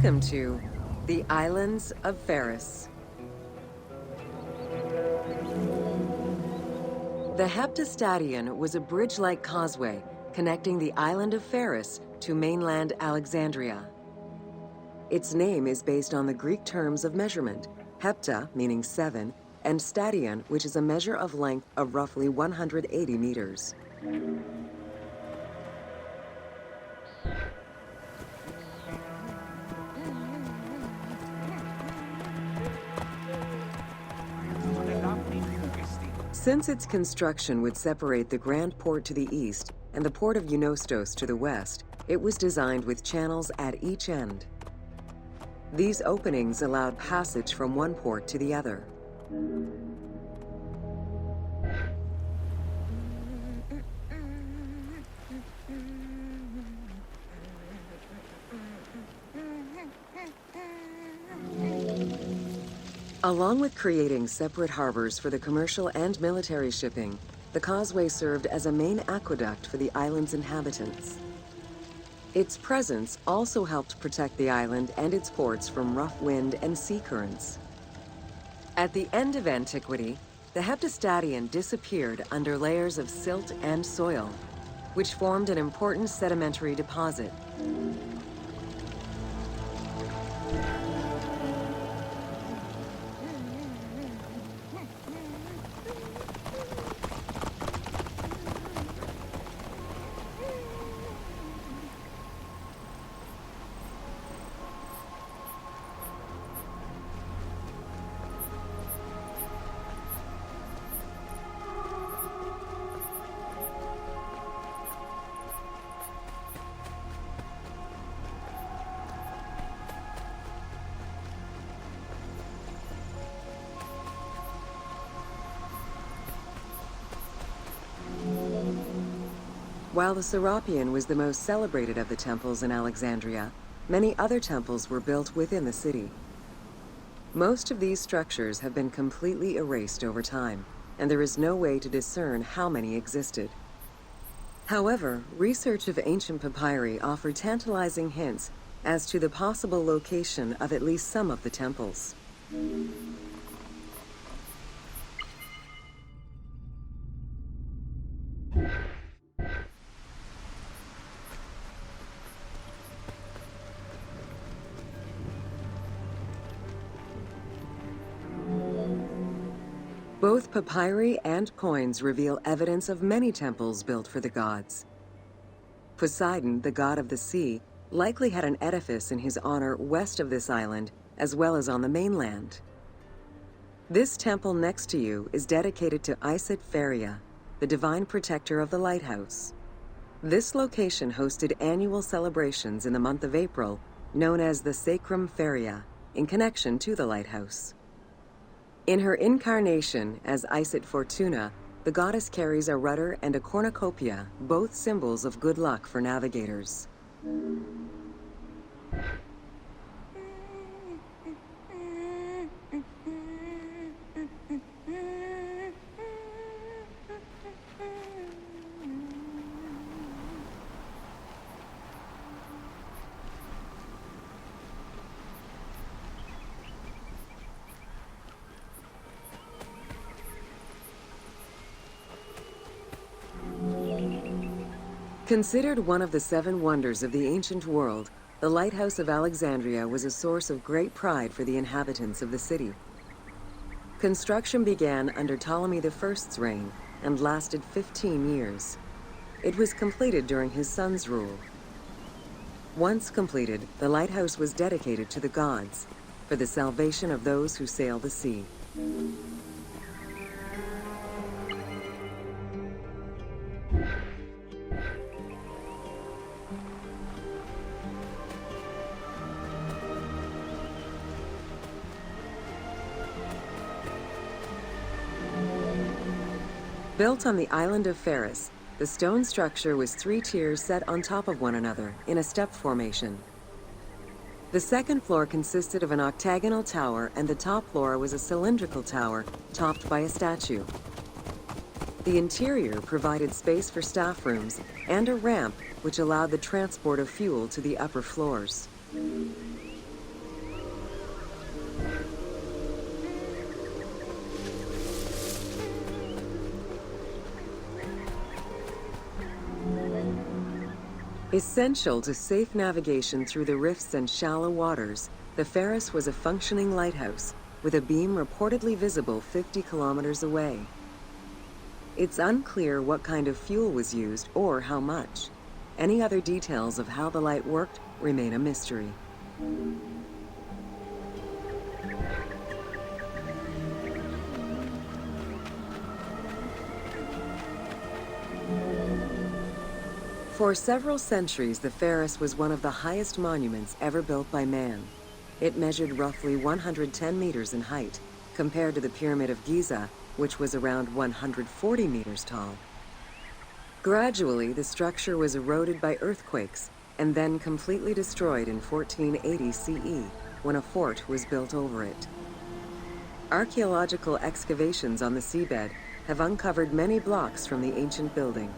Welcome to the Islands of Pharos. The Heptastadion was a bridge-like causeway connecting the island of Pharos to mainland Alexandria. Its name is based on the Greek terms of measurement, hepta, meaning 7, and stadion, which is a measure of length of roughly 180 meters. Since its construction would separate the Grand Port to the east and the port of Eunostos to the west, it was designed with channels at each end. These openings allowed passage from one port to the other. Along with creating separate harbors for the commercial and military shipping, the causeway served as a main aqueduct for the island's inhabitants. Its presence also helped protect the island and its ports from rough wind and sea currents. At the end of antiquity, the Heptastadion disappeared under layers of silt and soil, which formed an important sedimentary deposit. While the Serapeum was the most celebrated of the temples in Alexandria, many other temples were built within the city. Most of these structures have been completely erased over time, and there is no way to discern how many existed. However, research of ancient papyri offer tantalizing hints as to the possible location of at least some of the temples. Both papyri and coins reveal evidence of many temples built for the gods. Poseidon, the god of the sea, likely had an edifice in his honor west of this island, as well as on the mainland. This temple next to you is dedicated to Isis Pharia, the divine protector of the lighthouse. This location hosted annual celebrations in the month of April, known as the Sacrum Pharia, in connection to the lighthouse. In her incarnation as Isis Fortuna, the goddess carries a rudder and a cornucopia, both symbols of good luck for navigators. Considered one of the 7 wonders of the ancient world, the Lighthouse of Alexandria was a source of great pride for the inhabitants of the city. Construction began under Ptolemy I's reign and lasted 15 years. It was completed during his son's rule. Once completed, the lighthouse was dedicated to the gods for the salvation of those who sail the sea. Built on the island of Pharos, the stone structure was 3 tiers set on top of one another in a step formation. The second floor consisted of an octagonal tower, and the top floor was a cylindrical tower topped by a statue. The interior provided space for staff rooms and a ramp which allowed the transport of fuel to the upper floors. Essential to safe navigation through the rifts and shallow waters, the Pharos was a functioning lighthouse, with a beam reportedly visible 50 kilometers away. It's unclear what kind of fuel was used or how much. Any other details of how the light worked remain a mystery. For several centuries, the Pharos was one of the highest monuments ever built by man. It measured roughly 110 meters in height, compared to the Pyramid of Giza, which was around 140 meters tall. Gradually, the structure was eroded by earthquakes and then completely destroyed in 1480 CE, when a fort was built over it. Archaeological excavations on the seabed have uncovered many blocks from the ancient building.